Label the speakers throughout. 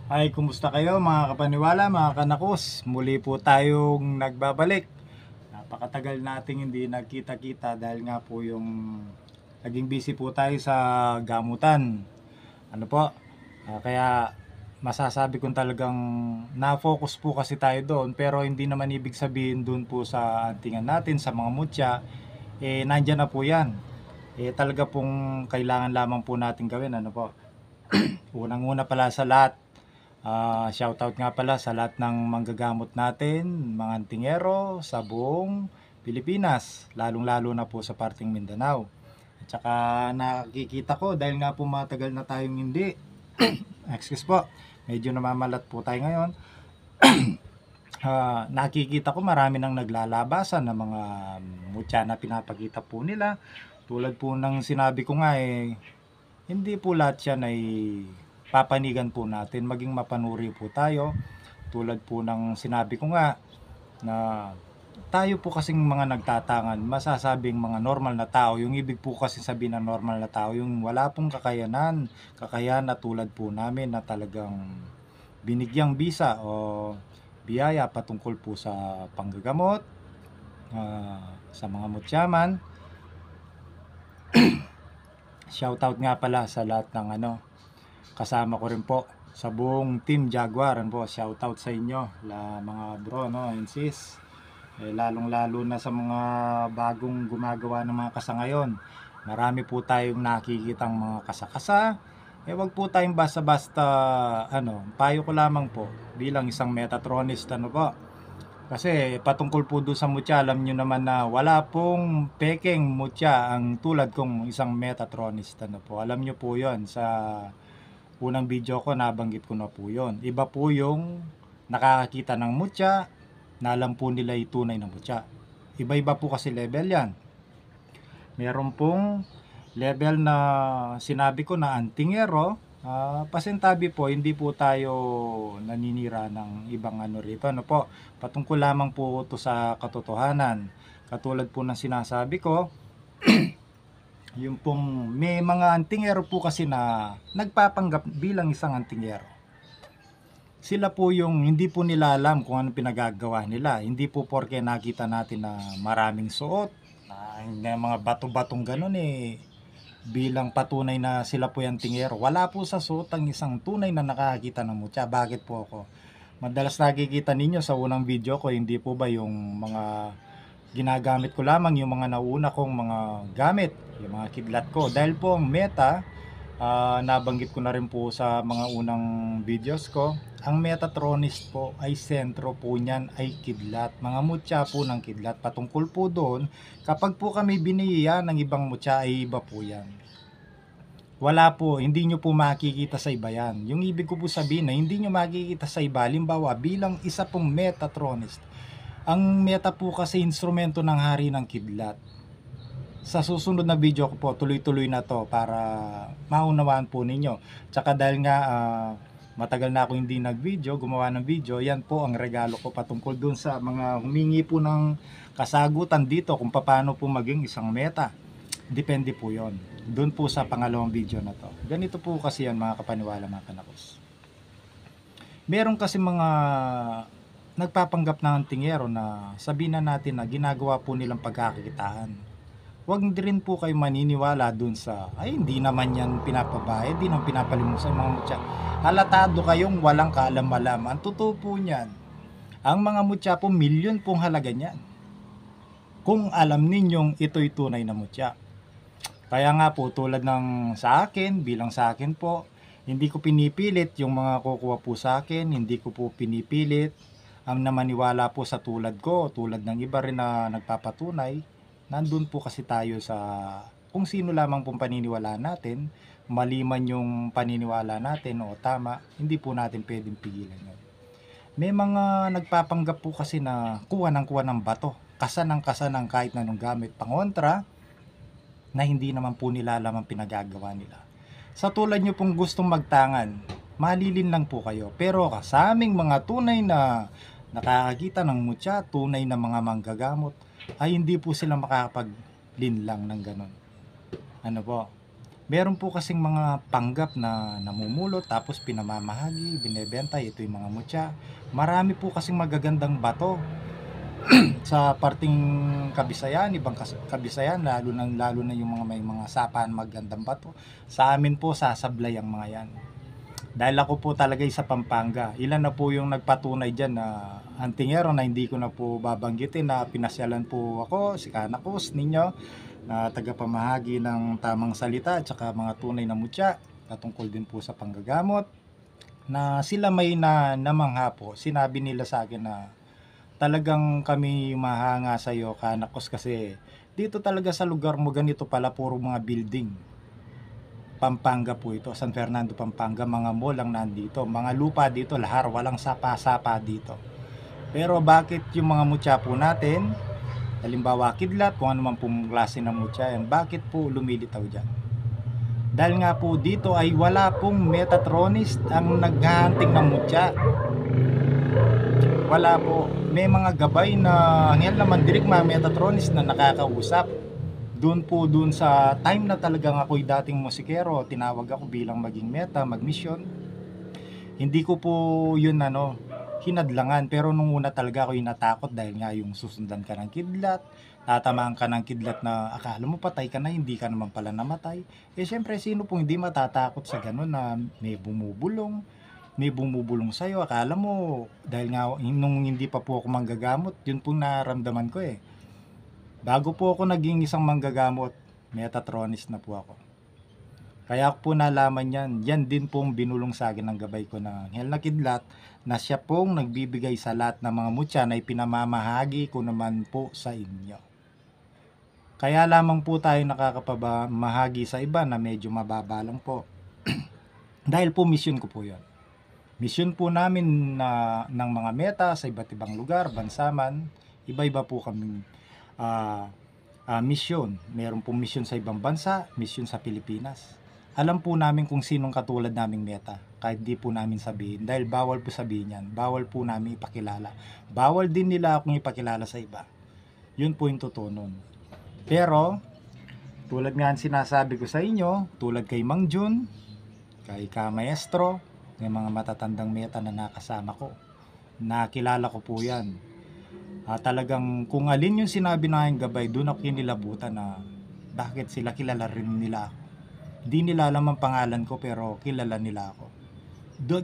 Speaker 1: Ay, kumusta kayo mga kapaniwala, mga kanakos? Muli po tayong nagbabalik. Napakatagal nating hindi nagkita-kita dahil nga po yung naging busy po tayo sa gamutan. Ano po? Kaya masasabi kong talagang na-focus po kasi tayo doon, pero hindi naman ibig sabihin doon po sa antingan natin, sa mga mutya, nandyan na po yan. Talaga pong kailangan lamang po natin gawin, ano po? Unang-una pala sa lahat, shoutout nga pala sa lahat ng manggagamot natin, mga antingero sa buong Pilipinas, lalong-lalo na po sa parting Mindanao. At saka nakikita ko dahil nga po matagal na tayong hindi, excuse po, medyo namamalat po tayo ngayon. Nakikita ko marami nang naglalabasan ng mga mutya na pinapakita po nila. Tulad po ng sinabi ko nga hindi po lahat yan ay papanigan po natin, maging mapanuri po tayo. Tulad po ng sinabi ko nga na tayo po kasing mga nagtatangan, masasabing mga normal na tao. Yung ibig po kasi sabihin ng normal na tao, yung wala pong kakayahan na tulad po namin na talagang binigyang bisa o biyaya patungkol po sa panggagamot, sa mga mutyaman. Shoutout nga pala sa lahat ng kasama ko rin po sa buong Team Jaguar. Po, shoutout sa inyo mga bro and sis. Lalong lalo na sa mga bagong gumagawa ng mga kasa ngayon. Marami po tayong nakikitang mga kasa-kasa. Wag po tayong basta-basta payo ko lamang po bilang isang Metatronist po. Kasi patungkol po doon sa mutya, alam nyo naman na wala pong pekeng mutya ang tulad kong isang Metatronist po. Alam nyo po yon sa unang video ko, nabanggit ko na po yon. Iba po yung nakakakita ng mutya, na alam po nila yung tunay na mutya. Iba-iba po kasi level yan. Meron pong level na sinabi ko na antingero, pasintabi po, hindi po tayo naninira ng ibang rito. Po, patungkol lamang po ito sa katotohanan. Katulad po ng sinasabi ko, yung pong may mga antingero po kasi na nagpapanggap bilang isang antingero. Sila po yung hindi po nila alam kung ano pinagagawa nila. Hindi po porke nakita natin na maraming suot, na mga bato-batong ganun bilang patunay na sila po yung tingero. Wala po sa suot ang isang tunay na nakakita ng mutya. Bakit po ako? Madalas nakikita ninyo sa unang video ko, hindi po ba yung mga ginagamit ko lamang yung mga nauna kong mga gamit, yung mga kidlat ko. Dahil po ang meta, nabanggit ko na rin po sa mga unang videos ko, ang Metatronist po ay sentro po niyan ay kidlat. Mga mutya po ng kidlat. Patungkol po doon, kapag po kami biniya ng ibang mutya ay iba po yan. Wala po, hindi nyo po makikita sa iba yan. Yung ibig ko po sabihin na hindi nyo makikita sa iba, halimbawa bilang isa pong Metatronist, ang meta po kasi instrumento ng hari ng kidlat. Sa susunod na video ko po, tuloy-tuloy na to para maunawaan po ninyo. Tsaka dahil nga matagal na ako hindi nag-video, gumawa ng video, yan po ang regalo ko patungkol dun sa mga humingi po ng kasagutan dito kung paano po maging isang meta. Depende po yon. Doon po sa pangalawang video na to. Ganito po kasi yan mga kapaniwala, mga kanakos. Meron kasi mga nagpapanggap ng tingero na sabihin na natin na ginagawa po nilang pagkakakitaan. Huwag din po kayo maniniwala dun sa, ay hindi naman yan pinapabayad, hindi naman pinapalimos sa mga mutya. Halatado kayong walang kaalam-alam. Ang totoo po niyan, ang mga mutya po, milyon pong halaga niyan. Kung alam ninyong ito'y tunay na mutya. Kaya nga po, tulad ng sa akin, bilang sa akin po, hindi ko pinipilit yung mga kukuha po sa akin, hindi ko po pinipilit ang namaniwala po sa tulad ko, tulad ng iba rin na nagpapatunay. Nandun po kasi tayo sa kung sino lamang pong paniniwala natin, mali man yung paniniwala natin o tama, hindi po natin pwedeng pigilan yun. May mga nagpapanggap po kasi na kuha ng bato, kasa ng kahit na anong gamit pangontra, na hindi naman po nila alam ang pinagagawa nila. Sa tulad nyo pong gustong magtangan, malilin lang po kayo. Pero sa aming mga tunay na nakakakita ng mutya, tunay na mga manggagamot, ay hindi po sila makakapaglinlang ng ganon. Ano po? Meron po kasing mga panggap na namumulot tapos pinamamahagi, binebenta, ito yung mga mutya. Marami po kasing magagandang bato sa parting Kabisayan, ibang Kabisayan, lalo na yung mga may mga sapaan magandang bato. Sa amin po sasablay ang mga yan. Dahil ako po talaga sa Pampanga, ilan na po yung nagpatunay dyan na antingero na hindi ko na po babanggitin na pinasyalan po ako, si Kanakos ninyo, na tagapamahagi ng tamang salita at saka mga tunay na mutya patungkol din po sa panggagamot, na sila may namangha po. Sinabi nila sa akin na talagang kami mahanga sa iyo, Kanakos, kasi dito talaga sa lugar mo ganito pala, puro mga building. Pampanga po ito, San Fernando, Pampanga, mga mall lang nandito, mga lupa dito, lahar, walang sapa-sapa dito. Pero bakit yung mga mutya po natin, halimbawa kidlat, kung ano man pong klase ng mutya yan, bakit po lumilitaw dyan? Dahil nga po dito ay wala pong Metatronist ang naghahunting ng mutya. Wala po. May mga gabay na ngayon naman direct mga Metatronist na nakakausap. Doon sa time na talagang ako'y dating musikero, tinawag ako bilang maging meta, mag-mission. Hindi ko po yun hinadlangan, pero nung una talaga ako natakot dahil nga yung susundan ka ng kidlat, tatamaan ka ng kidlat na akala mo patay ka na, hindi ka naman pala namatay. Syempre sino pong hindi matatakot sa ganun na may bumubulong sa'yo, akala mo dahil nga nung hindi pa po ako manggagamot, yun pong naramdaman ko Bago po ako naging isang manggagamot, Metatronist na po ako. Kaya ako po nalaman yan din pong binulong sa akin ng gabay ko na anghel na kidlat, na siya pong nagbibigay sa lahat ng mga mutya na ipinamamahagi ko naman po sa inyo. Kaya lamang po tayo nakakapamahagi sa iba na medyo mababa lang po. Dahil po mission ko po yan. Mission po namin ng mga meta sa iba't ibang lugar, bansa man, iba-iba po kaming mission. Meron pong mission sa ibang bansa, mission sa Pilipinas. Alam po namin kung sinong katulad naming meta, kahit di po namin sabihin, dahil bawal po sabihin yan, bawal po namin ipakilala, bawal din nila akong ipakilala sa iba. Yun po yung totoo nun. Pero tulad nga sinasabi ko sa inyo, tulad kay Mang Jun, kay Ka Maestro, may mga matatandang meta na nakasama ko, nakilala ko po yan. Talagang kung alin yung sinabi na aking gabay, doon ako kinilabutan na bakit sila kilala rin nila ako. Hindi nila alam ang pangalan ko pero kilala nila ako.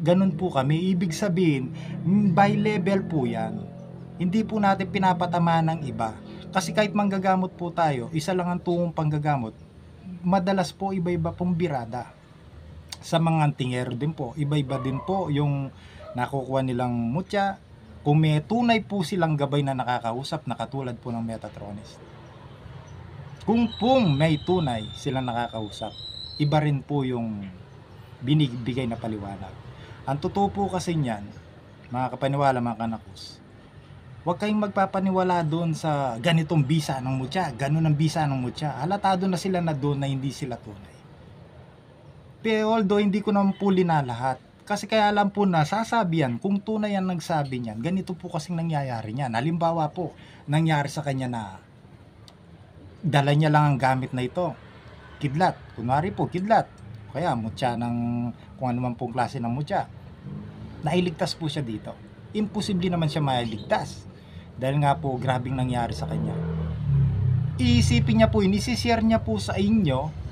Speaker 1: Ganun po kami. Ibig sabihin, by level po yan. Hindi po natin pinapatama ng iba. Kasi kahit manggagamot po tayo, isa lang ang tungong panggagamot, madalas po iba-iba pong birada. Sa mga antingero din po, iba-iba din po yung nakukuha nilang mutya. Kung may tunay po silang gabay na nakakausap na katulad po ng Metatronist. Kung pong may tunay silang nakakausap, iba rin po yung binibigay na paliwanag. Ang totoo po kasi niyan, mga kapaniwala, mga kanakos, huwag kayong magpapaniwala doon sa ganitong bisa ng mutya, ganun ang bisa ng mutya. Halatado na sila na doon na hindi sila tunay. Pero although hindi ko naman po linalahat, kasi kaya alam po na sasabi yan, kung tunay yan nagsabi niyan, ganito po kasing nangyayari niyan. Halimbawa po, nangyari sa kanya na dala niya lang ang gamit na ito, kidlat, kunwari po kidlat, kaya mutya ng kung ano man pong klase ng mutya, nailigtas po siya dito. Imposible naman siya mailigtas dahil nga po grabing nangyari sa kanya. Iisipin niya po, inisishare niya po sa inyo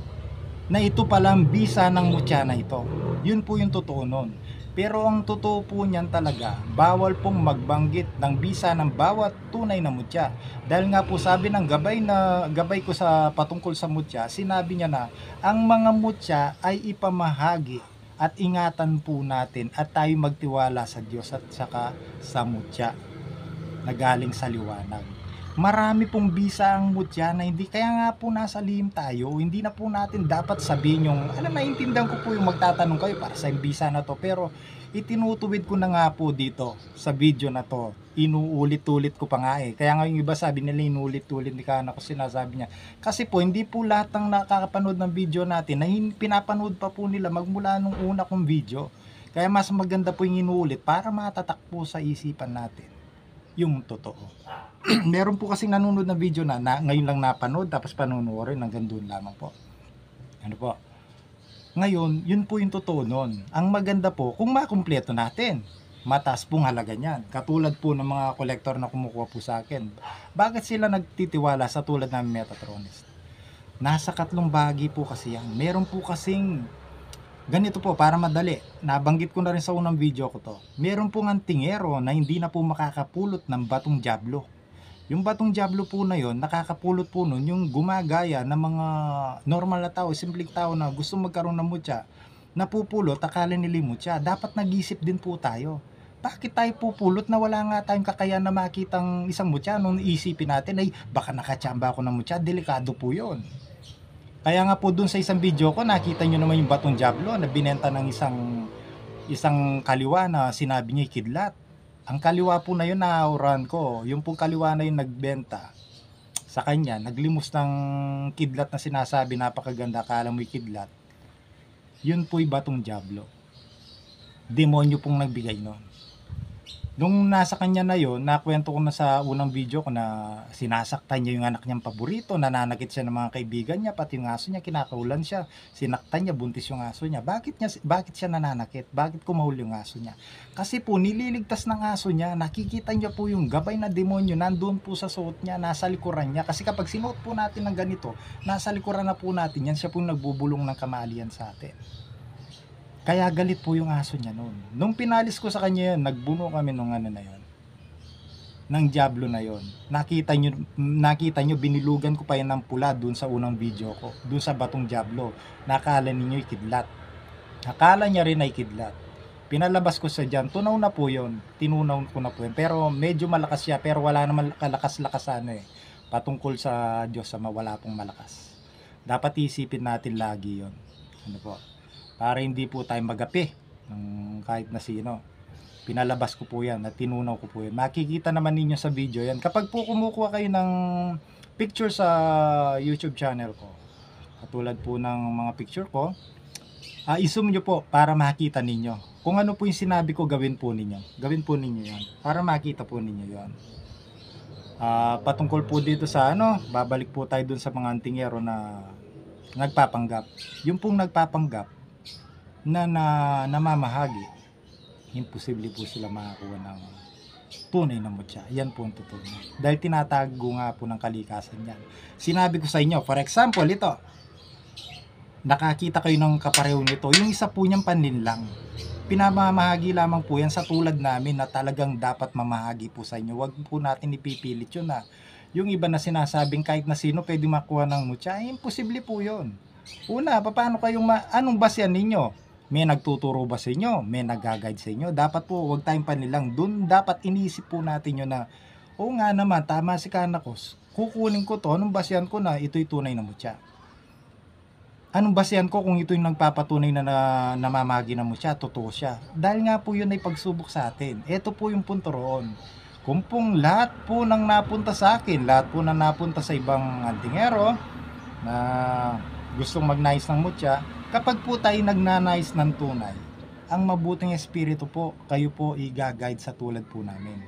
Speaker 1: na ito palang bisa ng mutya na ito. Yun po yung totoo nun. Pero ang totoo po niyan talaga, bawal pong magbanggit ng bisa ng bawat tunay na mutya. Dahil nga po sabi ng gabay ko sa patungkol sa mutya, sinabi niya na ang mga mutya ay ipamahagi at ingatan po natin at tayo magtiwala sa Diyos at saka sa mutya na galing sa liwanag. Marami pong bisa ang mutya na hindi, kaya nga po nasa lihim tayo, hindi na po natin dapat sabihin yung, naiintindihan ko po yung magtatanong kayo para sa bisa na to, pero itinutuwid ko na nga po dito sa video na to, inuulit-ulit ko pa nga kaya nga yung iba sabi nila inuulit-ulit ni Kana ko sinasabi niya, kasi po hindi po lahat ng nakakapanood ng video natin na pinapanood pa po nila magmula nung una kong video, kaya mas maganda po yung inuulit para matatak po sa isipan natin yung totoo. Meron po kasing nanonood na video na ngayon lang napanood tapos panunuorin hanggang doon lamang po. Ano po? Ngayon, yun po yung totoo nun. Ang maganda po, kung makumpleto natin, mataas pong halaga niyan. Katulad po ng mga kolektor na kumukuha po sa akin. Bakit sila nagtitiwala sa tulad ng Metatronist? Nasa katlong bahagi po kasi yan. Meron po kasing, ganito po, para madali. Nabanggit ko na rin sa unang video ko to. Meron pong antingero na hindi na po makakapulot ng batong Diablo. Yung batong Diablo po na yon, nakakapulot po nun yung gumagaya ng mga normal na tao, simpleng tao na gusto magkaroon ng mutya, napupulot, akala nila mutya. Dapat nag-isip din po tayo. Bakit tayo pupulot na wala nga tayong kakayahan na makitang isang mutya? Nung isipin natin ay baka nakachamba ako ng mutya, delikado po yon. Kaya nga po dun sa isang video ko, nakita nyo naman yung batong Diablo na binenta ng isang kaliwa na sinabi niya kidlat. Ang kaliwa po na yun naauran ko, yung pong kaliwa na yun nagbenta sa kanya, naglimos ng kidlat na sinasabi napakaganda, akala mo'y kidlat, yun po'y batong Diablo. Demonyo pong nagbigay nun. Nung nasa kanya na yun, nakwento ko na sa unang video ko na sinasaktan niya yung anak niyang paborito, nananakit siya ng mga kaibigan niya, pati yung aso niya, kinakaulan siya, sinaktan niya, buntis yung aso niya. Bakit siya nananakit? Bakit kumahul yung aso niya? Kasi po, nililigtas ng aso niya, nakikita niya po yung gabay na demonyo, nandun po sa suot niya, nasa likuran niya. Kasi kapag sinuot po natin ng ganito, nasa likuran na po natin yan, siya po nagbubulong ng kamalian sa atin. Kaya galit po yung aso niya noon. Nung pinalis ko sa kanya yun, nagbuno kami nung ano na yun, ng Diablo na yun. Nakita nyo, binilugan ko pa yan ng pula dun sa unang video ko, dun sa batong Diablo. Nakala ninyo kidlat. Akala niya rin ay kidlat. Pinalabas ko sa dyan, tunaw na po yun. Tinunaw ko na po yun. Pero medyo malakas siya, pero wala naman kalakas-lakas patungkol sa Diyos sa mawala pong malakas. Dapat isipin natin lagi yun. Ano po? Para hindi po tayo magapi ng kahit na sino. Pinalabas ko po yan at tinunaw ko po yan. Makikita naman ninyo sa video yan. Kapag po kumukuha kayo ng picture sa YouTube channel ko, katulad po ng mga picture ko, i-zoom nyo po para makita ninyo. Kung ano po yung sinabi ko, gawin po ninyo. Gawin po ninyo yan. Para makita po ninyo yan. Patungkol po dito sa babalik po tayo dun sa mga antingero na nagpapanggap. Yung pong nagpapanggap, na namamahagi, imposible po sila makakuha ng tunay na mutya. Yan po ang totoo. Dahil tinatago nga po ng kalikasan yan. Sinabi ko sa inyo, for example, ito, nakakita kayo ng kapareho nito, yung isa po niyang panlinlang. Pinamamahagi lamang po yan sa tulad namin na talagang dapat mamahagi po sa inyo. Huwag po natin ipipilit yun na yung iba na sinasabing kahit na sino pwede makuha ng mutya, imposible po yun. Una, paano anong basyan ninyo? May nagtuturo ba sa inyo? May nag-guide sa inyo? Dapat po, huwag tayong panilang. Doon dapat iniisip po natin yun na, oo nga naman, tama si Kanakos. Kukunin ko to, anong basyan ko na ito'y tunay na mutya? Anong basyan ko kung ito'y nagpapatunay na namamagi na mutya, totoo siya? Dahil nga po yun ay pagsubok sa atin. Ito po yung punto roon. Kung pong lahat po nang napunta sa akin, lahat po nang napunta sa ibang antingero na gustong mag-nais ng mutya, kapag po tayo nagnanais ng tunay, ang mabuting espiritu po, kayo po i-guide sa tulad po namin.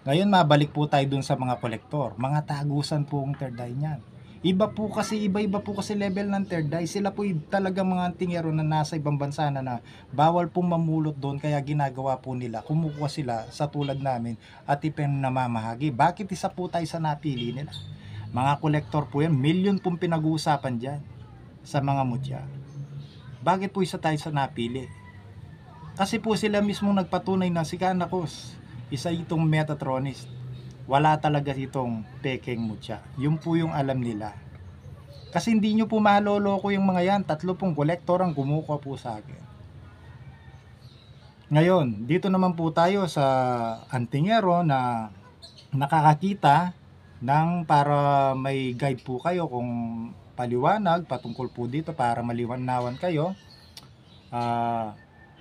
Speaker 1: Ngayon, mabalik po tayo dun sa mga kolektor. Mga tagusan po ang third eye niyan. Iba po kasi level ng third eye. Sila po talagang mga antingero na nasa ibang bansa na bawal pong mamulot doon, kaya ginagawa po nila. Kumukuha sila sa tulad namin at ipinamamahagi. Bakit isa po tayo sa napili nila? Mga kolektor po yan, milyon pong pinag-uusapan dyan sa mga mutya. Bakit po isa tayo sa napili? Kasi po sila mismo nagpatunay na si Kanakos, isa itong Metatronist. Wala talaga itong pekeng mutya. Yun po yung alam nila. Kasi hindi nyo po maloloko yung mga yan. 3 pong kolektor ang kumukuha po sa akin. Ngayon, dito naman po tayo sa antingero na nakakakita ng para may guide po kayo kung paliwanag patungkol po dito para maliwanawan kayo.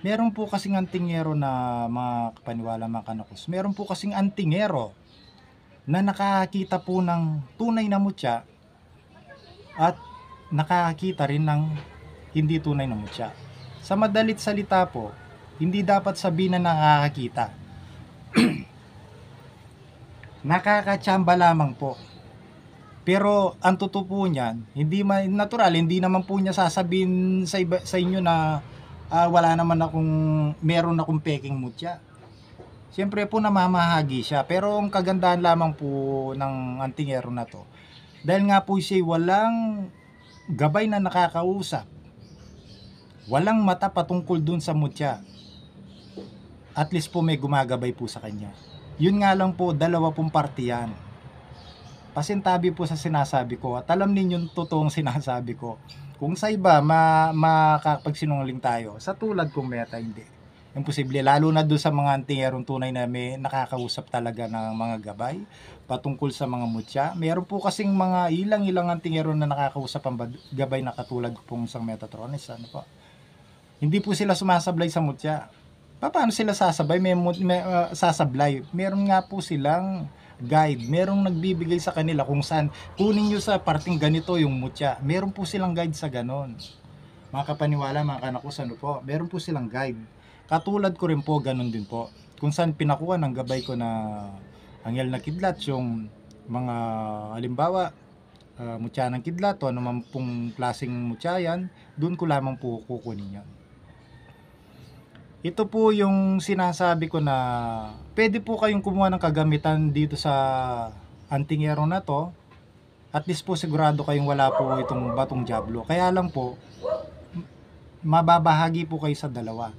Speaker 1: Meron po kasing antingero na mga kapaniwala, mga Kanakos. Meron po kasing antingero na nakakita po ng tunay na mutya at nakakita rin ng hindi tunay na mutya. Sa madalit salita po, hindi dapat sabihin na nakakakita. Nakakatsamba lamang po. Pero ang totoo po niyan, hindi natural, hindi naman po niya sasabihin sa inyo na wala naman akong, meron akong peking mutya. Siyempre po namamahagi siya, pero ang kagandahan lamang po ng antingero na to, dahil nga po siya walang gabay na nakakausap, walang mata patungkol dun sa mutya, at least po may gumagabay po sa kanya. Yun nga lang po, dalawa pong parte yan. Pasintabi po sa sinasabi ko, at alam ninyong totoong sinasabi ko. Kung sa iba makakapagsinungaling tayo, sa tulad kong Meta hindi. Imposible, lalo na doon sa mga antingerong tunay na may nakakausap talaga ng mga gabay patungkol sa mga mutya. Meron po kasing mga ilang antingero na nakakausap ang gabay na katulad pong isang Metatronis. Ano po? Hindi po sila sumasablay sa mutya. Paano sila sasabay? Sasablay. Meron nga po silang guide. Merong nagbibigay sa kanila kung saan kunin nyo sa parting ganito yung mutya. Meron po silang guide sa ganon. Mga kapaniwala, mga kanakus, ano po? Meron po silang guide. Katulad ko rin po, ganon din po. Kung saan pinakuha ng gabay ko na anghel na kidlat, yung mga halimbawa, mutya ng kidlat o naman pong klaseng mutya yan, doon ko lamang po kukunin yan. Ito po yung sinasabi ko na pwede po kayong kumuha ng kagamitan dito sa antingero na to. At least po sigurado kayong wala po itong batong diablo. Kaya lang po, mababahagi po kayo sa dalawa.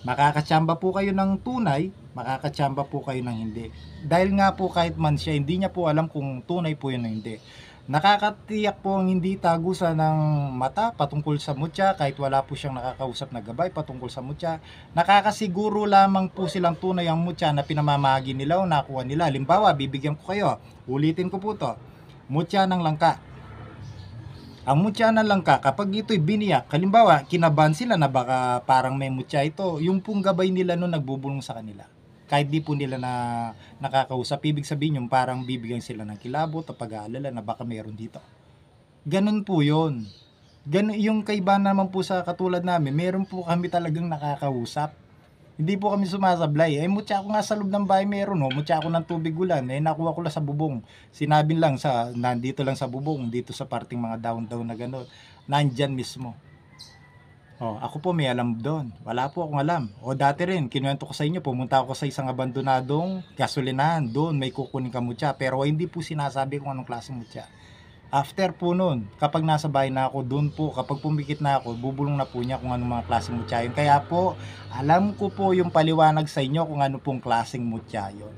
Speaker 1: Makakatsamba po kayo ng tunay, makakatsamba po kayo ng hindi. Dahil nga po kahit man siya, hindi niya po alam kung tunay po yun o hindi. Nakakatiyak po ang hindi tagusan ng mata patungkol sa mutya, kahit wala po siyang nakakausap na gabay patungkol sa mutya. Nakakasiguro lamang po silang tunay ang mutya na pinamamahagi nila o nakuha nila. Halimbawa, bibigyan ko kayo, ulitin ko po to, mutya ng langka. Ang mutya ng langka, kapag ito'y biniyak, halimbawa, kinabahan sila na baka parang may mutya ito, yung pong gabay nila nun nagbubulong sa kanila. Kahit di po nila na nakakausap, ibig sabihin yung parang bibigyan sila ng kilabot o pag-aalala na baka meron dito. Ganun po yun. Ganun, yung kaibahan naman po sa katulad namin, meron po kami talagang nakakausap. Hindi po kami sumasablay. Mutya ako nga sa loob ng bahay meron, mutya ako ng tubig ulan. Nakuha ko lang sa bubong. Sinabi lang nandito lang sa bubong, dito sa parting mga down na gano'n. Nandyan mismo. Ako po may alam doon. Wala po akong alam. Dati rin, kinuwento ko sa inyo, pumunta ako sa isang abandonadong gasolinahan. Doon may kukunin ka mutya. Pero hindi po sinasabi kung anong klaseng mutya. After po nun, kapag nasa bahay na ako, doon po, kapag pumikit na ako, bubulong na po niya kung anong mga klaseng mutya yun. Kaya po, alam ko po yung paliwanag sa inyo kung ano pong klaseng mutya yun.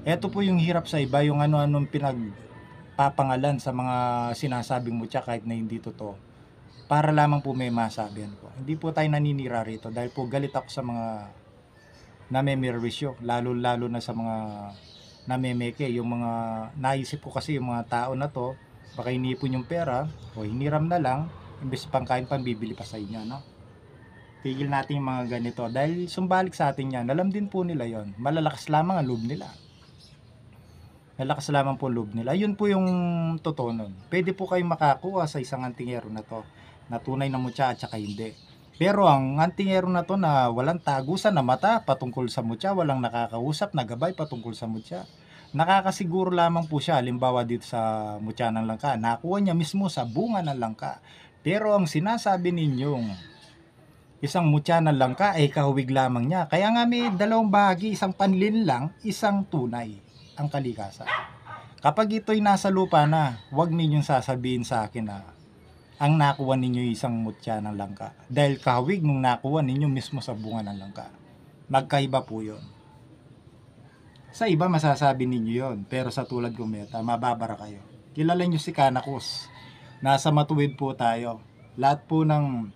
Speaker 1: Ito po yung hirap sa iba, yung ano-anong pinagpapangalan sa mga sinasabing mutya kahit na hindi totoo. Para lamang po may masabihan po. Hindi po tayo naninira rito dahil po galit ako sa mga namemirwisyo, lalo na sa mga namemeke, yung mga naisip ko kasi yung mga tao na to baka inipon yung pera o hiniram na lang imbes pangkain pambibili pa sa inyo, no? Tigil natin yung mga ganito dahil sumbalik sa atin yan. Alam din po nila yon, malalakas lamang ang loob nila, malakas lamang po loob nila. Yun po yung totoo nun. Pwede po kayong makakuha sa isang antingero na to na tunay na mutya at saka hindi. Pero ang antingero na to na walang tagusan na mata patungkol sa mutya, walang nakakausap na gabay patungkol sa mutya, nakakasiguro lamang po siya. Halimbawa dito sa mutya ng langka, nakuha niya mismo sa bunga ng langka. Pero ang sinasabi ninyong isang mutya ng langka ay kahawig lamang niya. Kaya nga may dalawang bahagi, isang panlin lang, isang tunay ang kalikasan. Kapag ito'y nasa lupa na, huwag ninyong sasabihin sa akin na ang nakuha ninyo isang mutya ng langka. Dahil kahawig nung nakuha ninyo mismo sa bunga ng langka. Magkaiba po yun. Sa iba masasabi ninyo yon, pero sa tulad ko Meta, mababara kayo. Kilala nyo si Kanakos. Nasa matuwid po tayo. Lahat po ng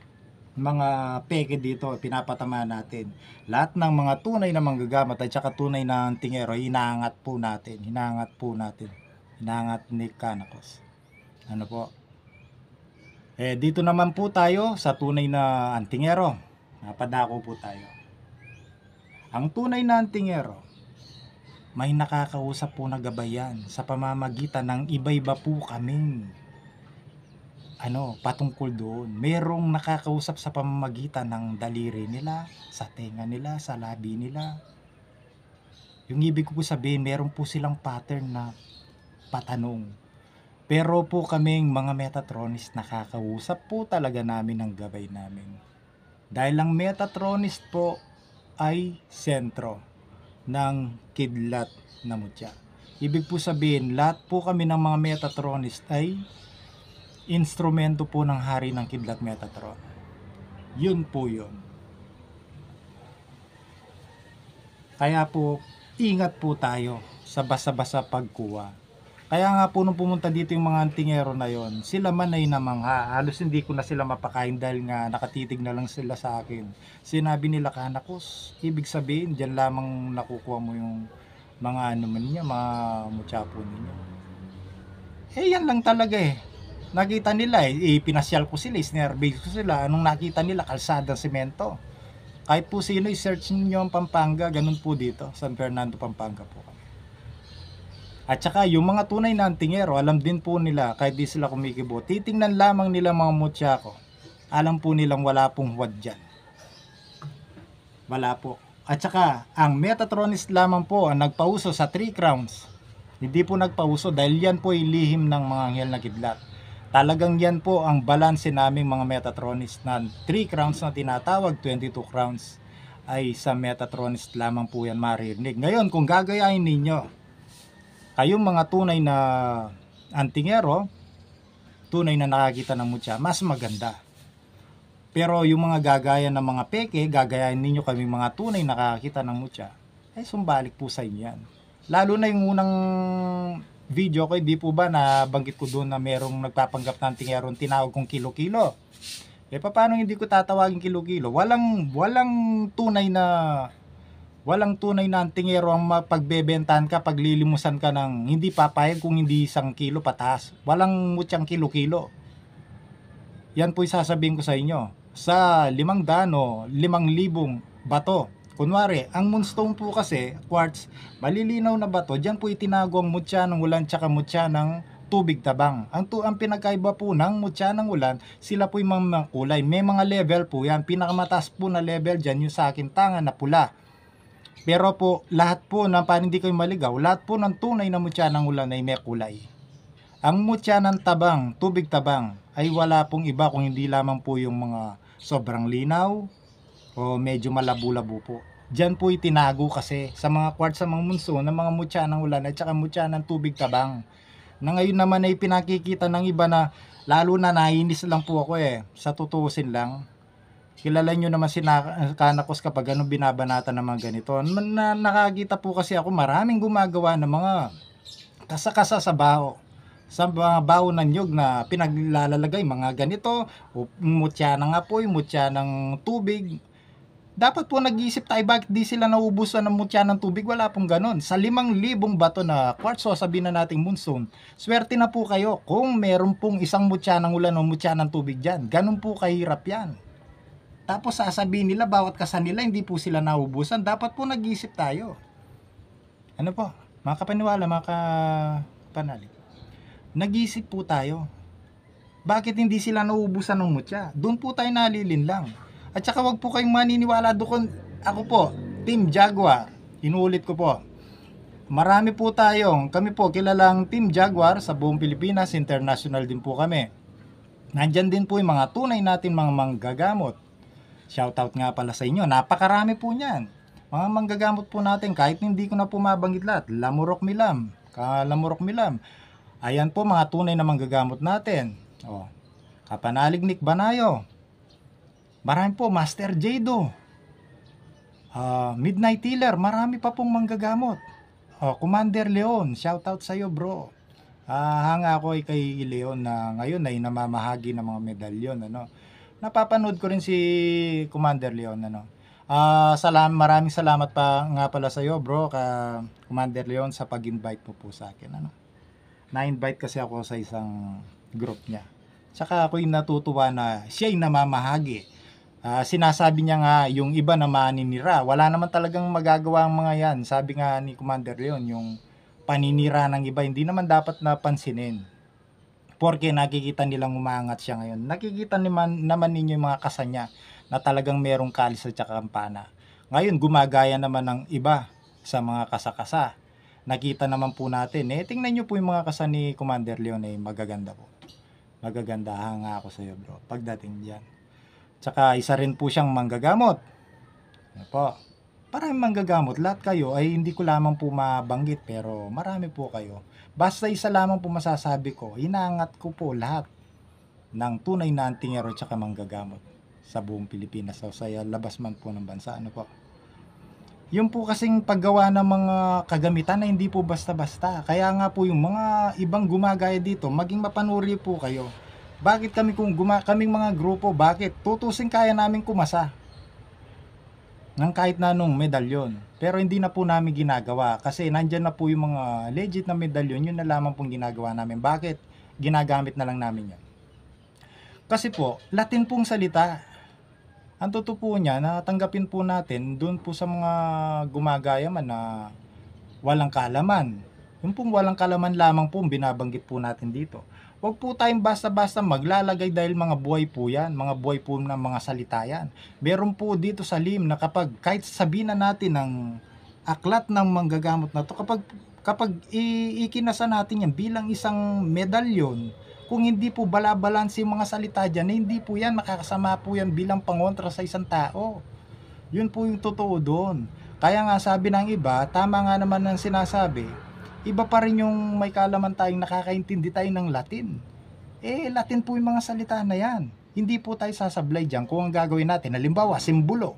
Speaker 1: mga peke dito, pinapatama natin. Lahat ng mga tunay na manggagamat at saka tunay na antingero, hinahangat po natin. Hinahangat ni Kanakos. Ano po? Dito naman po tayo sa tunay na antingero. Napadako po tayo. Ang tunay na antingero, may nakakausap po na gabayan sa pamamagitan ng iba-iba po kaming patungkol doon. Merong nakakausap sa pamamagitan ng daliri nila, sa tenga nila, sa labi nila. Yung ibig ko po sabihin, meron po silang pattern na patanong. Pero po kaming mga Metatronist, nakakausap po talaga namin ang gabay namin. Dahil ang Metatronist po ay sentro ng kidlat na mutya. Ibig po sabihin, lahat po kami ng mga Metatronist ay instrumento po ng hari ng kidlat Metatron. Yun po yun. Kaya po, ingat po tayo sa basa-basa pagkuha. Kaya nga po nung pumunta dito yung mga antingero na yon, sila man ay namangha. Halos hindi ko na sila mapakain dahil nga nakatitig na lang sila sa akin. Sinabi nila, Kanakos, ibig sabihin, dyan lamang nakukuha mo yung mga ano man niya, mga mutyapo ninyo. Yan lang talaga Nakita nila ipinasyal ko sila, sinervey ko sila. Anong nakita nila? Kalsadang semento. Kahit po sino i-search niyo ang Pampanga, ganun po dito, San Fernando, Pampanga po. At saka yung mga tunay na antingero, alam din po nila kahit di sila kumikibo. Titingnan lamang nila mga mutyako. Alam po nilang wala pong huwad dyan. Wala po. At saka, ang Metatronist lamang po ang nagpauso sa 3 crowns. Hindi po nagpauso dahil yan po ay lihim ng mga anghel na kidlat. Talagang yan po ang balanse naming mga Metatronist na 3 crowns na tinatawag, 22 crowns ay sa Metatronist lamang po yan maririnig. Ngayon, kung gagayahin ninyo, kayong mga tunay na antingero, tunay na nakakita ng mutya, mas maganda. Pero yung mga gagaya ng mga peke, gagayahin ninyo kami mga tunay na nakakita ng mutya, ay sumbalik po sa inyo yan. Lalo na yung unang video ko, di po ba nabanggit ko doon na merong nagpapanggap ng antingero, tinawag kong kilo-kilo. Paano hindi ko tatawagin kilo-kilo? Walang tunay na antingero ang mapagbebentahan ka, paglilimusan ka ng hindi papayag kung hindi 1 kilo pataas. Walang mutyang kilo-kilo. Yan po sasabihin ko sa inyo. Sa 500 o 5,000 bato. Kunwari, ang moonstone po kasi, quartz, malilinaw na bato, dyan po itinago ang mutya ng ulan tsaka mutya ng tubig tabang. Ang pinagkaiba po ng mutya ng ulan, sila po yung mga kulay. May mga level po yan. Pinakamataas po na level dyan, yung sa akin tanga na pula. Pero po, lahat po, para hindi kayo maligaw, lahat po ng tunay na mutya ng ulan ay may kulay. Ang mutya ng tabang, tubig tabang, ay wala pong iba kung hindi lamang po yung mga sobrang linaw o medyo malabo-labo po. Diyan po itinago kasi sa mga quartz sa mga monsoon ng mga mutya ng ulan at saka mutya ng tubig tabang. Na ngayon naman ay pinakikita ng iba na lalo na naiinis lang po ako sa tutuusin lang. Kilala nyo naman si Kanakos kapag binabanatan ng mga ganito. Nakakita po kasi ako maraming gumagawa ng mga kasa-kasa sa baho. Sa mga baho ng nyug na pinaglalagay mga ganito. O mutya ng apoy, mutya ng tubig. Dapat po nag-iisip tayo bakit di sila nauubusan ng mutya ng tubig. Wala pong ganon. Sa 5,000 bato na quartz, sabihin na nating moonstone, swerte na po kayo kung meron pong isang mutya ng ulan o mutya ng tubig dyan. Ganon po kahirap yan. Tapos sasabihin nila bawat kasa nila hindi po sila naubusan. Dapat po nag-iisip tayo. Ano po? Mga kapaniwala, mga kapanalig. Nag-iisip po tayo. Bakit hindi sila naubusan ng mutya? Doon po tayo nalilin lang. At saka wag po kayong maniniwala doon. Ako po, Team Jaguar. Inuulit ko po. Marami po kami po kilalang Team Jaguar sa buong Pilipinas. International din po kami. Nandyan din po yung mga tunay natin mga manggagamot. Shoutout nga pala sa inyo. Napakarami po niyan. Mga manggagamot po natin kahit hindi ko na pumabanggit lahat. Lamurok Milam. Lamurok Milam. Ayan po mga tunay na manggagamot natin. Kapanalig Nick Banayo. Marami po. Master Jado. Midnight Healer. Marami pa pong manggagamot. Commander Leon. Shoutout sa iyo bro. Hanga ako kay Leon na ngayon ay namamahagi ng mga medalyon. Napapanood ko rin si Commander Leon. Maraming salamat pa nga pala sa iyo bro, Commander Leon, sa pag-invite po sa akin. Na-invite kasi ako sa isang group niya. Tsaka ako'y natutuwa na siya'y namamahagi. Sinasabi niya nga yung iba na maninira. Wala naman talagang magagawa ang mga yan. Sabi nga ni Commander Leon, yung paninira ng iba, hindi naman dapat napansinin. Porque nakikita nilang umaangat siya ngayon. Nakikita naman ninyo yung mga kasanya na talagang merong kalis at kampana. Ngayon, gumagaya naman ng iba sa mga kasakasa. nakita naman po natin, tingnan nyo po yung mga kasa ni Commander Leon, magaganda po. Magaganda, hanga ako sa iyo bro, pagdating diyan. Tsaka isa rin po siyang manggagamot. Ano po? Maraming manggagamot. Lahat kayo ay hindi ko lamang po mabanggit, pero marami po kayo. Basta isa lamang po masasabi ko, inaangat ko po lahat ng tunay na antingero tsaka manggagamot sa buong Pilipinas. So, sa labas man po ng bansa. Ano po? Yung po kasing paggawa ng mga kagamitan na hindi po basta-basta. Kaya nga po yung mga ibang gumagaya dito, maging mapanuri po kayo. Bakit kami kaming mga grupo, bakit? Tutusin kaya namin kumasa ng kahit na anong medalyon. Pero hindi na po namin ginagawa kasi nandyan na po yung mga legit na medalyon, yun na lamang pong ginagawa namin. Bakit? Ginagamit na lang namin yan. Kasi po, Latin pong salita. Ang totoo po niya, natanggapin po natin doon po sa mga gumagaya man na walang kaalaman. Yung pong walang kaalaman lamang po binabanggit po natin dito. Huwag po tayong basta-basta maglalagay dahil mga buhay po yan, mga buhay po ng mga salita yan. Meron po dito sa LIM na kahit sabihin na natin ng aklat ng manggagamot na to, kapag ikinasa natin yan bilang isang medalyon, kung hindi po balabalansi yung mga salita dyan, hindi po yan, makakasama po yan bilang pangontra sa isang tao. Yun po yung totoo doon. Kaya nga sabi ng iba, tama nga naman ang sinasabi, iba pa rin yung may kaalaman tayong nakakaintindi tayo ng Latin. Latin po yung mga salita na yan. Hindi po tayo sasablay dyan kung ang gagawin natin. Halimbawa, simbolo.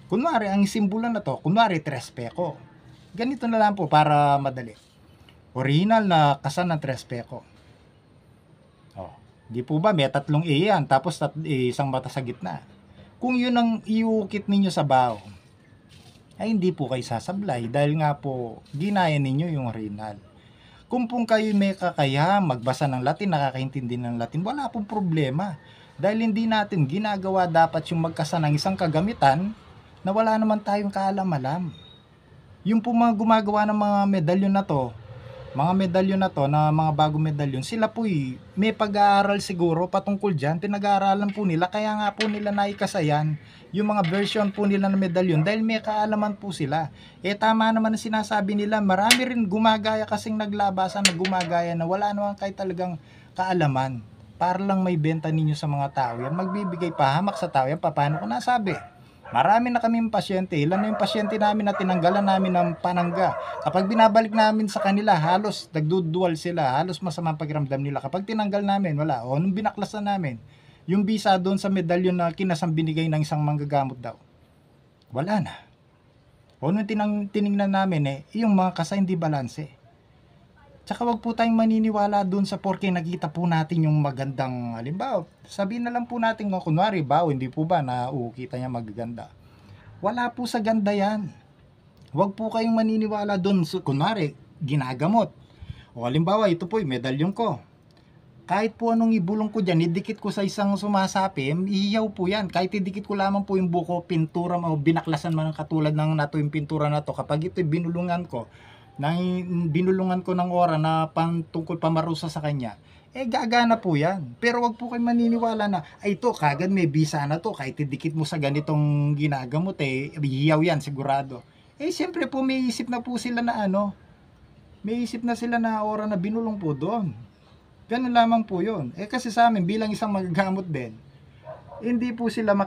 Speaker 1: Kunwari, ang simbolo na to, kunwari, trespeco. Ganito na lang po para madali. Original na kasa ng trespeco. Di po ba, may tatlong A yan, tapos isang mata sa gitna. Kung yun ang iukit ninyo sa bao, ay hindi po kayo sasablay dahil nga po ginaya ninyo yung original. Kung pong kayo may kakaya magbasa ng Latin, nakakaintindi ng Latin, wala pong problema. Dahil hindi natin ginagawa dapat yung magkasa ng isang kagamitan na wala naman tayong kaalam-alam. Yung po mga gumagawa ng mga medalyon na to, na mga bagong medalyon, sila po may pag-aaral siguro patungkol dyan, pinag-aaralan po nila, kaya nga po nila naikasayan yung mga version po nila ng medalyon dahil may kaalaman po sila. Tama naman ang sinasabi nila, marami rin gumagaya kasing naglabasan na gumagaya na wala naman kahit talagang kaalaman, para lang may benta ninyo sa mga tao yan, magbibigay pahamak sa tao yan. Paano ko nasabi? Marami na kaming pasyente. Ilan na yung pasyente namin na tinanggalan namin ng panangga. Kapag binabalik namin sa kanila, halos nagdudual sila, halos masama pakiramdam nila. Kapag tinanggal namin, wala. O nung binaklasan namin, yung visa doon sa medalyon na kinasang binigay ng isang manggagamot daw, wala na. O nung tiningnan namin, yung mga kasa hindi balanse. Tsaka wag po tayong maniniwala doon sa porke nakita po natin yung magandang, halimbawa, sabihin na lang po natin nga kunwari, hindi po ba nakita niya magaganda. Wala po sa ganda yan. Wag po kayong maniniwala doon, kunwari, ginagamot. O halimbawa, ito po yung medalyon ko. Kahit po anong ibulong ko dyan, idikit ko sa isang sumasapi, ihiyaw po yan. Kahit idikit ko lamang po yung buko, pintura o binaklasan man katulad ng nato yung pintura na to, kapag ito binulungan ko, binulungan ko ng ora na tungkol pamarusa sa kanya, gagana po yan. Pero wag po kayo maniniwala na, ito, kagad may bisa na to, kahit idikit mo sa ganitong ginagamot, hiyaw yan, sigurado. Siyempre po, may isip na po sila na may isip na sila na ora na binulong po doon. Ganun lamang po yun. Kasi sa amin, bilang isang magagamot din, hindi po sila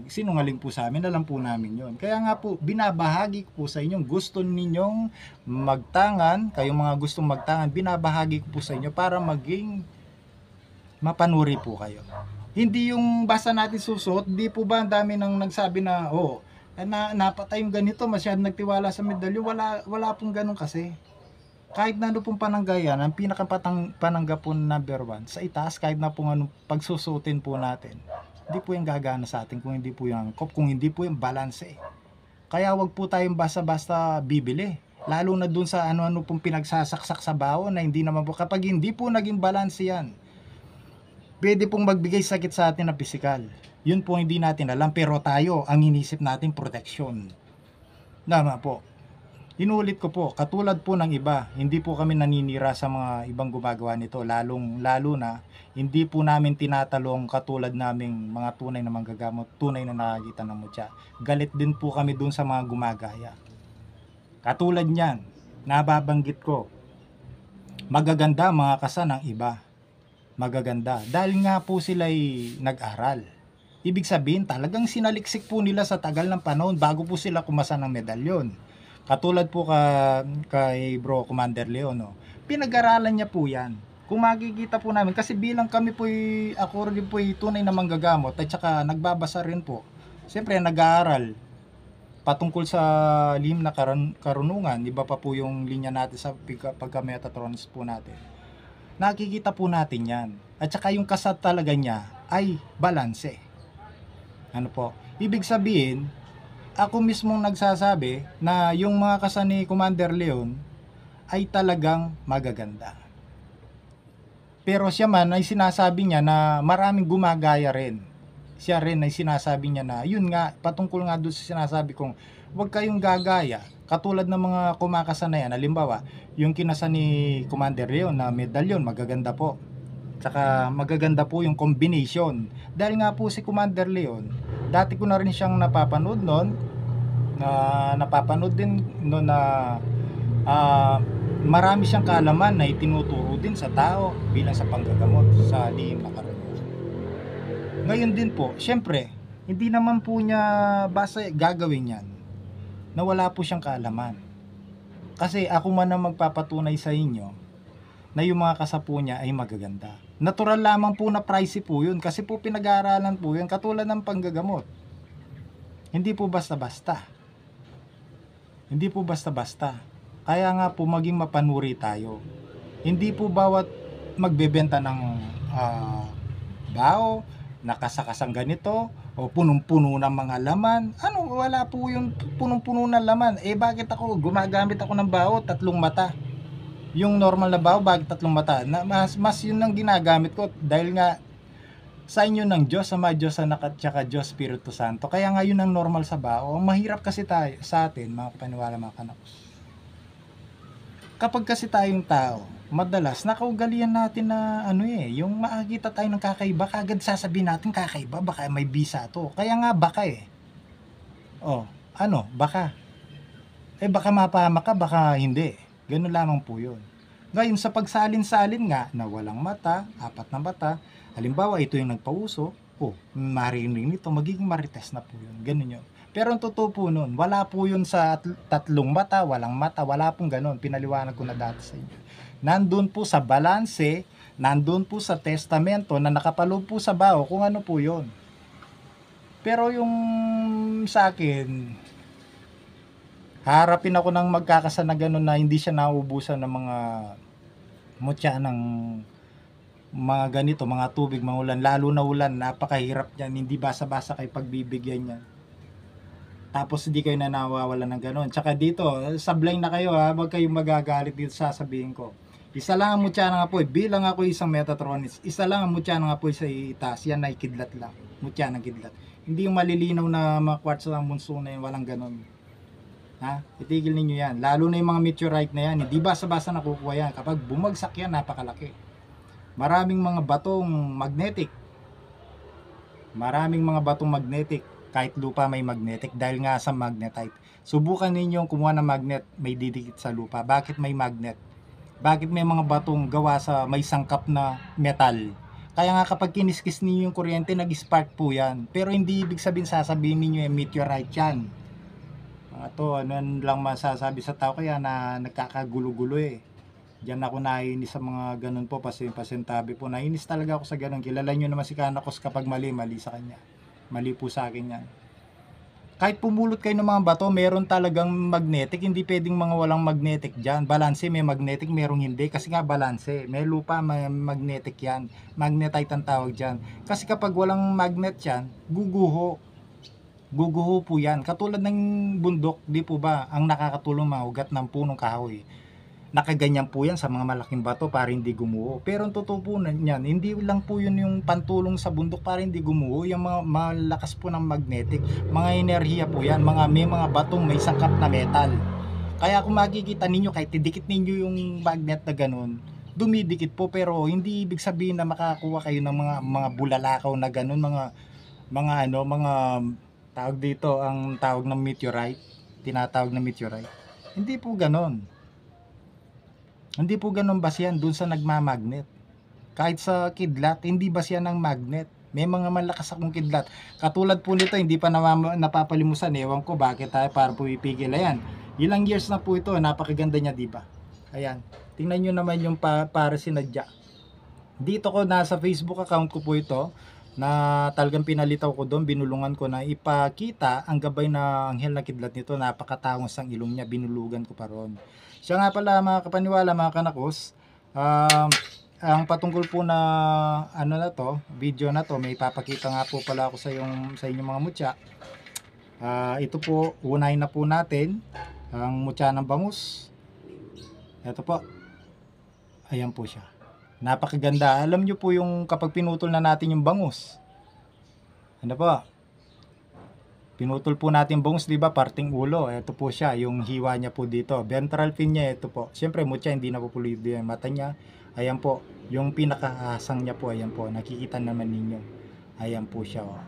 Speaker 1: sinungaling po sa amin, alam po namin yon. Kaya nga po, binabahagi ko po sa inyo, gusto ninyong magtangan, kayong mga gustong magtangan, binabahagi ko po sa inyo para maging mapanuri po kayo. Hindi yung basta natin susuot, di po ba ang dami nang nagsabi na, napatay yung ganito, masyadong nagtiwala sa medalyo, wala pong ganun kasi. Kahit na ano pong pananggayan, ang pinakapanangga po number 1, sa itaas, kahit na pong pagsusutin po natin, hindi po yung gagana sa atin kung hindi po yung angkop, kung hindi po yung balanse. Kaya wag po tayong basta-basta bibili. Lalo na dun sa ano-ano pong pinagsasaksak sa baon na hindi naman po, kapag hindi po naging balanse yan, pwede pong magbigay sakit sa atin na pisikal. Yun po hindi natin alam, pero tayo, ang inisip natin, protection. Tama po. Inulit ko po, katulad po ng iba, hindi po kami naninira sa mga ibang gumagawa nito, lalo na hindi po namin tinatalong katulad naming mga tunay na manggagamot, tunay na nakakita ng mutya. Galit din po kami dun sa mga gumagaya. Katulad niyan, nababanggit ko, magaganda ang mga kasa ng iba. Magaganda. Dahil nga po sila'y nag-aral. Ibig sabihin, talagang sinaliksik po nila sa tagal ng panahon bago po sila kumasa ng medalyon. Katulad po kay Bro Commander Leon, no? Pinag-aralan niya po yan. Kung makikita po namin, kasi bilang kami po, ako rin po tunay na manggagamot at saka nagbabasa rin po. Siyempre, nag-aaral patungkol sa lihim na karunungan. Iba pa po yung linya natin sa pagka-Metatronus po natin. Nakikita po natin yan. At saka yung kasat talaga niya ay balanse. Ano po? Ibig sabihin, ako mismong nagsasabi na yung mga kasa ni Commander Leon ay talagang magaganda. Pero siya man ay sinasabi niya na maraming gumagaya rin. Siya rin ay sinasabi niya na yun nga, patungkol nga doon sa sinasabi kong huwag kayong gagaya. Katulad ng mga kumakasa na yan, halimbawa, yung kinasa ni Commander Leon na medalyon, magaganda po. Tsaka magaganda po yung combination. Dahil nga po si Commander Leon, dati ko na rin siyang napapanood noon, napapanood din noon na marami siyang kaalaman na itinuturo din sa tao bilang sa panggagamot sa lihim na karunungan. Ngayon din po, syempre, hindi naman po niya basta gagawin yan na wala po siyang kaalaman. Kasi ako man ang magpapatunay sa inyo na yung mga kasapo niya ay magaganda. Natural lamang po na pricey po yun kasi po pinag-aaralan po yun katulad ng panggagamot. Hindi po basta-basta. Hindi po basta-basta. Kaya nga po maging mapanuri tayo. Hindi po bawat magbebenta ng bao, nakasakasang ganito, o punong-puno ng mga laman. Ano, wala po yung punong-puno ng laman. Bakit ako gumagamit ako ng bao, 3 mata? Yung normal na bao, bakit 3 mata? Mas yun ang ginagamit ko dahil nga sa inyo ng Diyos, Ama, Diyos Anak at saka Diyos Espiritu Santo. Kaya nga yun ang normal sa bao. Mahirap kasi tayo, sa atin, mga kapaniwala, mga kanak. Kapag kasi tayong tao, madalas nakaugalian natin na yung makakita tayo ng kakaiba, kagad sasabihin natin kakaiba, baka may bisa to. Kaya nga baka baka. Baka mapahama ka, baka hindi. Ganun lamang po yun. Ngayon sa pagsalin-salin nga na walang mata, 4 na mata, halimbawa ito yung nagpauso, marinig nito, magiging marites na po yun. Ganun yun. Pero ang totoo po nun, wala po yun sa 3 mata, walang mata, wala pong ganun. Pinaliwanag ko na dati sa inyo. Nandun po sa balanse, nandun po sa testamento na nakapaloob po sa bao kung ano po yun. Pero yung sa akin, harapin ako ng magkakasa na ganun na hindi siya nauubusan ng mga mutya ng mga ganito, mga tubig, mga ulan, lalo na ulan, napakahirap niyan, hindi basa-basa kay pagbibigyan niya. Tapos hindi kayo na nawawala ng gano'n. Tsaka dito, sablay na kayo ha, huwag kayong magagalit dito sasabihin ko. Isa lang ang mutya ng apoy, bilang ako isang Metatronus, isa lang ang mutya ng apoy sa itaas, yan ay kidlat lang, mutya ng kidlat. Hindi yung malilinaw na mga quartz ng bunso na yun, walang gano'n. Ha? Itigil ninyo yan. Lalo na yung mga meteorite na yan, hindi basa-basa nakukuha yan. Kapag bumagsak yan, napakalaki. Maraming mga batong magnetic. Maraming mga batong magnetic. Kahit lupa may magnetic dahil nga sa magnetite. Subukan ninyong kumuha ng magnet, may didikit sa lupa. Bakit may magnet? Bakit may mga batong gawa sa may sangkap na metal? Kaya nga kapag kiniskis ninyo yung kuryente, nag-spark po yan. Pero hindi ibig sabihin sasabihin ninyo yung meteorite yan. Ito, ano lang masasabi sa tao kaya na nagkakagulo-gulo Diyan ako nainis sa mga ganun po, pasintabi po. Nainis talaga ako sa ganun. Kilala nyo naman si Kanakos kapag mali sa kanya. Mali po sa akin yan. Kahit pumulot kayo ng mga bato, meron talagang magnetic. Hindi pwedeng mga walang magnetic dyan. Balanse, may magnetic, merong hindi. Kasi nga balanse. May lupa, may magnetic yan. Magnetite ang tawag dyan. Kasi kapag walang magnet yan, guguho. Guguho po yan. Katulad ng bundok, di po ba, ang nakakatulong mga ugat ng punong kahoy. Nakaganyan po yan sa mga malaking bato para hindi gumuho. Pero ang totoo po niyan, hindi lang po yun yung pantulong sa bundok para hindi gumuho. Yung mga malakas po ng magnetic, mga enerhiya po yan, may mga batong may sangkap na metal. Kaya kung makikita ninyo, kahit idikit ninyo yung magnet na ganun, dumidikit po, pero hindi ibig sabihin na makakuha kayo ng mga bulalakaw na ganun, mga tawag dito, ang tawag ng meteorite, tinatawag na meteorite. Hindi po ganon. Hindi po ganun basihan dun sa nagmamagnet. Kahit sa kidlat, hindi basihan ng magnet. May mga malakas akong kidlat. Katulad po nito, hindi pa napapalimusan. Ewan ko bakit tayo para pumipigil. Ayan, ilang years na po ito. Napakaganda niya, di ba? Ayan, tingnan nyo naman yung para sinadya. Dito ko, nasa Facebook account ko po ito, na talagang pinalitaw ko doon, binulungan ko na ipakita ang gabay na anghel na kidlat nito. Napakatangos ang ilong niya, binulugan ko pa ron. Siya nga pala mga kapaniwala, mga kanakos, ang patungkol po na ano na to, video na to, may papakita nga po pala ako sa inyong mga mutya. Ito po, unahin na po natin ang mutya ng bangus. Ito po, ayan po siya. Napakaganda. Alam nyo po yung kapag pinutol na natin yung bangus, ano po, pinutol po natin bangus, di ba, parting ulo. Ito po siya, yung hiwa niya po dito. Ventral fin niya, ito po. Siyempre, mutya, hindi na po pulido yung mata niya. Ayan po, yung pinakahasang niya po, ayan po. Nakikita naman ninyo. Ayan po siya, oh.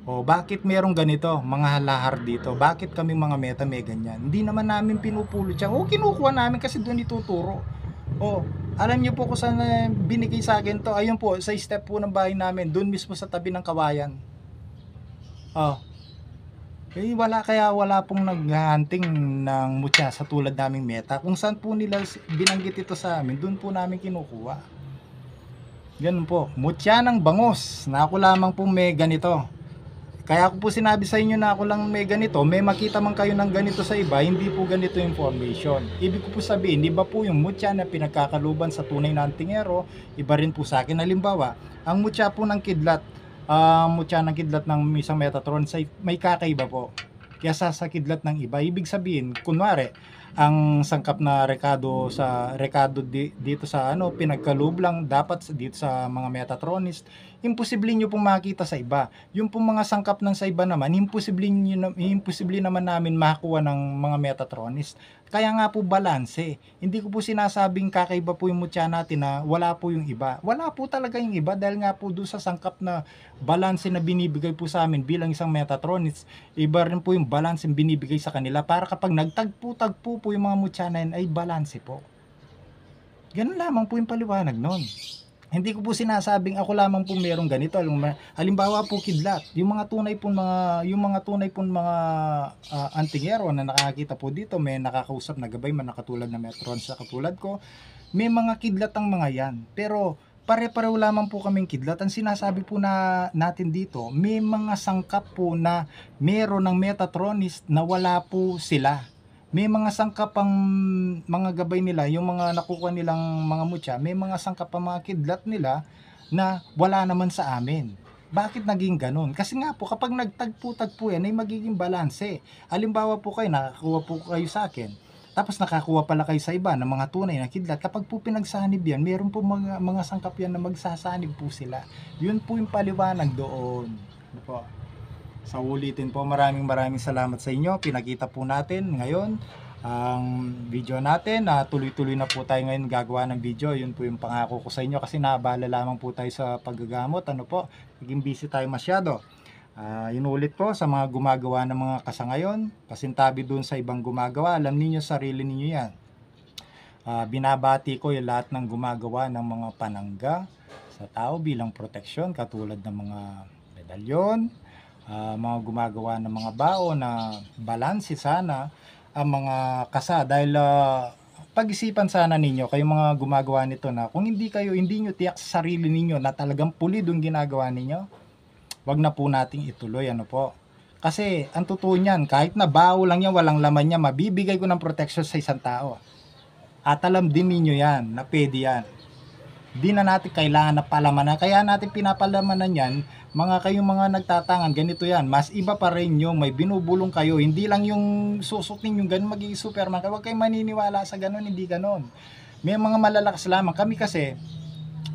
Speaker 1: O, bakit merong ganito, mga halahar dito? Bakit kami mga meta may ganyan? Hindi naman namin pinupulot siya. O, kinukuha namin kasi doon ituturo. O, alam niyo po kung saan binigay sa akin to. Ayun po, sa step po ng bahay namin, doon mismo sa tabi ng kawayan. Oh, wala pong naghahunting ng mutya sa tulad naming meta. Kung saan po nila binanggit ito sa amin, doon po namin kinukuha. Ganun po, mutya ng bangus, na ako lamang po may ganito. Kaya ako po sinabi sa inyo na ako lang may ganito, may makita man kayo ng ganito sa iba, hindi po ganito information. Ibig ko po sabihin, di ba po yung mutya na pinagkakaluban sa tunay na antingero, iba rin po sa akin. Halimbawa, ang mutya po ng kidlat, mutya ng kidlat ng isang Metatron, may kakaiba po. Kaya sa kidlat ng iba, ibig sabihin, kunwari, ang sangkap na rekado dito sa ano pinagkalublang dapat dito sa mga Metatronist, imposible nyo pong makita sa iba. Yung pong mga sangkap ng sa iba naman, imposible naman namin makakuha ng mga Metatronist. Kaya nga po balanse. Hindi ko po sinasabing kakaiba po yung mutya natin na wala po yung iba. Wala po talaga yung iba dahil nga po doon sa sangkap na balanse na binibigay po sa amin bilang isang Metatronist, iba rin po yung balanse yung binibigay sa kanila para kapag nagtagpo-tagpo po yung mga mutya na yun ay balanse po. Ganun lamang po yung paliwanag nun. Hindi ko po sinasabing ako lamang po merong ganito. Halimbawa po kidlat, yung mga tunay pong mga antingero na nakakita po dito, may nakakausap na gabay man nakatulad na Metron sa katulad ko, may mga kidlat ang mga yan. Pero pare-pareho lamang po kaming kidlat. Ang sinasabi po natin dito, may mga sangkap po na meron ng Metatronist na wala po sila. May mga sangkap ang mga gabay nila, yung mga nakukuha nilang mga mutya, may mga sangkap ang mga kidlat nila na wala naman sa amin. Bakit naging ganun? Kasi nga po, kapag nagtagpo-tagpo yan, ay magiging balanse. Halimbawa po kayo, nakakuha po kayo sa akin, tapos nakakuha pala kayo sa iba ng mga tunay na kidlat. Kapag po pinagsanib yan, meron po mga sangkap yan na magsasanib po sila. Yun po yung paliwanag doon. Ano po? Sa ulitin po, maraming salamat sa inyo. Pinakita po natin ngayon ang video natin. Tuloy-tuloy na po tayo ngayon gagawa ng video. Yun po yung pangako ko sa inyo kasi naabala lamang po tayo sa paggagamot. Ano po, naging busy tayo masyado. Inulit po sa mga gumagawa ng mga kasangayon, pasintabi dun sa ibang gumagawa. Alam niyo sarili niyo yan. Binabati ko yung lahat ng gumagawa ng mga panangga sa tao bilang proteksyon, katulad ng mga medalyon, mga gumagawa ng mga bao na balanse sana ang mga kasa. Dahil pag-isipan sana ninyo, kayong mga gumagawa nito, na kung hindi nyo tiyak sa sarili ninyo na talagang pulido yung ginagawa ninyo, wag na po nating ituloy. Ano po, kasi ang totoo niyan, kahit na bao lang yan, walang laman niya, mabibigay ko ng protection sa isang tao. At alam din ninyo yan, na pwede yan. Di na natin kailangan na palamanan. Kaya natin pinapalamanan yan, kayong mga nagtatangan, ganito yan. Mas iba pa rin yung may binubulong kayo. Hindi lang yung susutin yung ganun, magiging Superman. Huwag kayong maniniwala sa ganun, hindi ganun. May mga malalakas lamang. Kami kasi,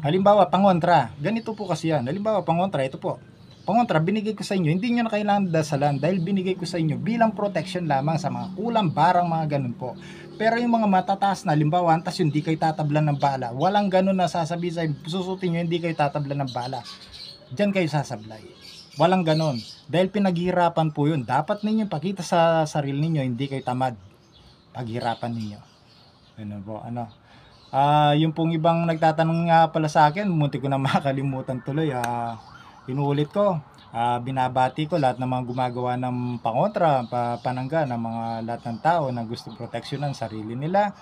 Speaker 1: halimbawa, pangontra. Ganito po kasi yan. Halimbawa, pangontra, ito po. Pangontra, binigay ko sa inyo. Hindi nyo na kailangan dasalan dahil binigay ko sa inyo bilang protection lamang sa mga kulang, barang, mga ganun po. Pero yung mga matataas na, halimbawa, antas yun, hindi kayo tatablan ng bala. Walang ganun na sasabihin sa susutin nyo, hindi kayo tatablan ng bala. Diyan kayo sasablay. Walang ganun. Dahil pinaghihirapan po yun. Dapat ninyo pakita sa sarili ninyo, hindi kayo tamad. Paghirapan ninyo. Ano po, ano. Yung pong ibang nagtatanong nga pala sa akin, munti ko na makalimutan tuloy. Inuulit ko, binabati ko lahat ng mga gumagawa ng pangontra, panangga ng mga lahat ng tao na gustong proteksyonan sarili nila.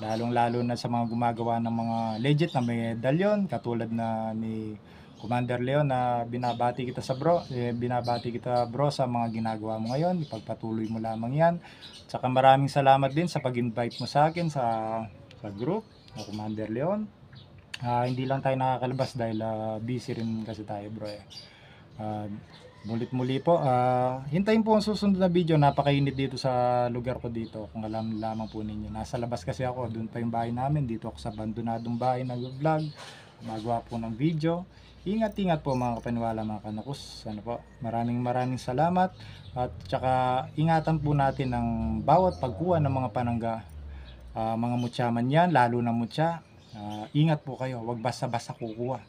Speaker 1: Lalong-lalo na sa mga gumagawa ng mga legit na medalyon, katulad na ni Commander Leon na binabati kita binabati kita bro sa mga ginagawa mo ngayon. Ipagpatuloy mo lamang yan. Tsaka maraming salamat din sa pag-invite mo sa akin sa group na Commander Leon. Hindi lang tayo nakakalabas dahil busy rin kasi tayo bro eh. Mulit muli po, hintayin po ang susunod na video. Napakainit dito sa lugar ko dito, kung alam lamang po ninyo. Nasa labas kasi ako, doon pa yung bahay namin. Dito ako sa abandonadong bahay, nag-vlog, magawa po ng video. Ingat-ingat po mga kapaniwala, mga kanakus. Ano po, maraming salamat. At tsaka ingatan po natin ang bawat pagkuha ng mga panangga, mga mutya man yan, lalo na mutya. Ingat po kayo, wag basta-basta kukuha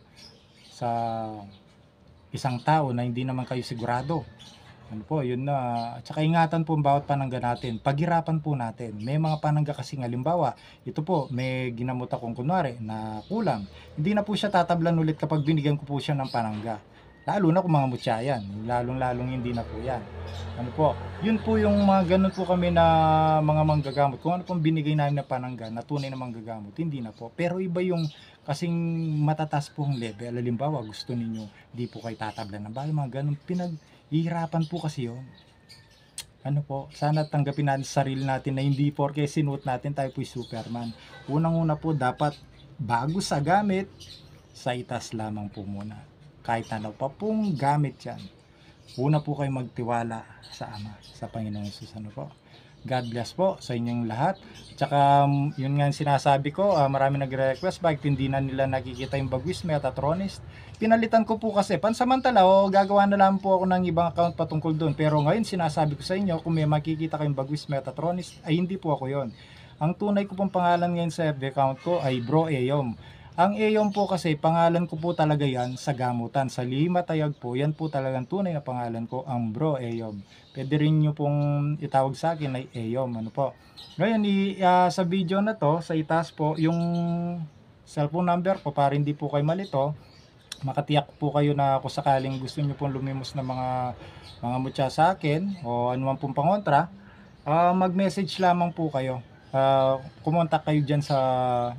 Speaker 1: sa isang tao na hindi naman kayo sigurado. Ano po, yun na. At saka ingatan po ang bawat panangga natin. Paghirapan po natin. May mga panangga kasi halimbawa, ito po, may ginamot akong kunwari na kulang. Hindi na po siya tatablan ulit kapag binigyan ko po siya ng panangga. Lalo na kung mga mutya yan. Lalong hindi na po yan. Ano po, yun po yung mga ganun po kami na mga manggagamot. Kung ano pong binigay namin na panangga, na tunay na manggagamot, hindi na po. Pero iba yung kasing matatas pong level. Halimbawa, gusto ninyo, di po kayo tatablan ng bahay, mga ganun. Hihirapan po kasi yun. Ano po, sana tanggapin natin sa sarili natin na hindi porke sinuot natin tayo po'y Superman. Unang-una po, dapat bago sa gamit, sa itas lamang po muna. Kahit ano pa pong gamit yan, una po kayo magtiwala sa Ama, sa Panginoon Jesus. Ano po? God bless po sa inyong lahat. Tsaka yun nga sinasabi ko, marami nagre-request bakit hindi na nila nakikita yung Bagwis Metatronist. Pinalitan ko po kasi pansamantala, gagawa na lang po ako ng ibang account patungkol doon. Pero ngayon sinasabi ko sa inyo, kung may makikita kayong Bagwis Metatronist, ay hindi po ako yon. Ang tunay ko pong pangalan ngayon sa FB account ko ay Bro Eyom. Ang Eyom po kasi pangalan ko po talaga yan sa gamutan. Sa Limatayag po, yan po talagang tunay na pangalan ko, ang Bro Eyom. Pwede rin nyo pong itawag sa akin ay Eyom. Ano po? Ngayon, sa video na to, sa itaas po, yung cellphone number ko para hindi po kayo malito. Makatiyak po kayo na kung sakaling gusto nyo pong lumimos na mga mutya sa akin o anuman pong pangontra, mag-message lamang po kayo. Kumontak kayo dyan sa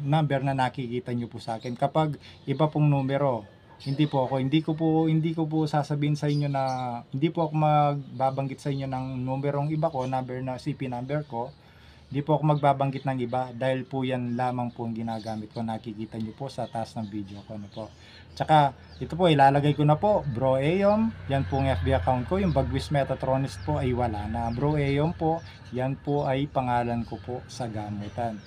Speaker 1: number na nakikita nyo po sa akin. Kapag iba pong numero, hindi ko po sasabihin sa inyo na hindi po ako magbabanggit sa inyo ng numerong iba ko, number na CP number ko. Hindi po ako magbabanggit ng iba dahil po yan lamang po ang ginagamit ko. Nakikita nyo po sa taas ng video ko. Ano po. Tsaka ito po ilalagay ko na po, Bro Eyom. Yan po ang FB account ko. Yung Bagwis Metatronist po ay wala na. Bro Eyom po, yan po ay pangalan ko po sa gamutan.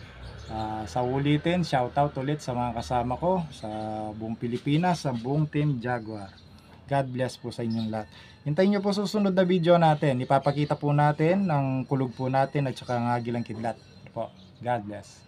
Speaker 1: Sa ulitin, shoutout ulit sa mga kasama ko sa buong Pilipinas, sa buong Team Jaguar. God bless po sa inyong lahat. Hintayin nyo po susunod na video natin. Ipapakita po natin ang kulog po natin at saka ang agilang kidlat. Po. God bless.